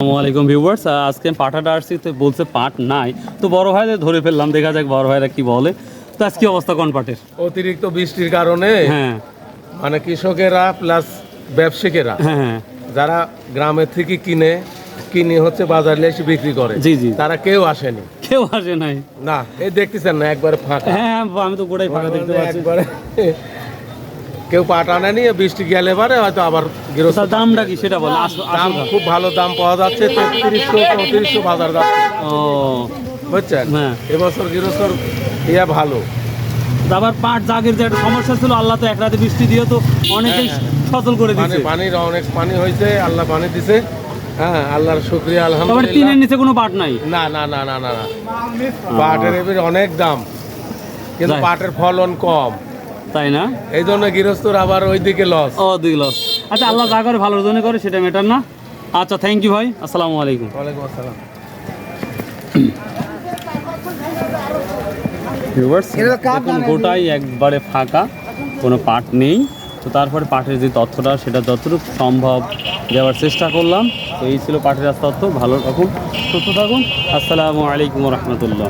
আসসালামু আলাইকুম ভিউয়ার্স, আজকে পাঠাটা আসছি তো বলছে পাট নাই, তো বড় ভাই ধরে ফেললাম, দেখা যাক বড় ভাইরা কি বলে। তো আজকে অবস্থা কোন পাটের? অতিরিক্ত বৃষ্টির কারণে হ্যাঁ মানে কৃষকেরা প্লাস ব্যবসায়ীরা হ্যাঁ হ্যাঁ যারা গ্রামের থেকে কিনে হচ্ছে বাজারে এসে বিক্রি করে, জি জি, তারা কেউ আসেনি। কেউ আসে নাই। না, এই দেখতেছেন না একবারে ফাঁকা। হ্যাঁ হ্যাঁ, আমি তো গোটাই ফাঁকা দেখতে পাচ্ছি। একবারে কেউ পাট আনেনি, বৃষ্টি গেলে পারে হয়তো আবার গৃহস্থ। তার দামটা কি সেটা বলে? দাম খুব ভালো দাম পাওয়া যাচ্ছে, 3300 বাজার যাচ্ছে, ও বুঝছেন। হ্যাঁ, এবছর গৃহস্থর ভালো। আবার পাট জাগের যে একটা সমস্যা ছিল, আল্লাহ তো এক রাতে বৃষ্টি দিয়ে তো অনেকেই সচল করে দিচ্ছে। পানির অনেক পানি হয়েছে, আল্লাহ পানি দিছে। হ্যাঁ, আল্লাহর শুকরিয়া, আবার আলহামদুলিল্লাহ। টিনের নিচে কোনো পাট নাই? না না না না না না, পাটের এবার অনেক দাম, কিন্তু যাই। পাটের ফলন কম, তাই না? এই জন্য গৃহস্থর আবার ওইদিকে লস। ও দুই লস। আচ্ছা, আল্লাহ যা করে ভালোর জন্য করে, সেটা ম্যাটার না। আচ্ছা, থ্যাংক ইউ ভাই, আসসালামু আলাইকুম। ওয়ালাইকুম আসসালাম। দেখুন গোটাই একবারে ফাঁকা, কোনো পাট নেই। তো তারপরে পাটের যে তথ্যটা, সেটা যতটুকু সম্ভব দেওয়ার চেষ্টা করলাম। তো এই ছিল পাটের তথ্য। ভালো থাকুন, সুস্থ থাকুন। আসসালামু আলাইকুম রহমতুল্লাহ।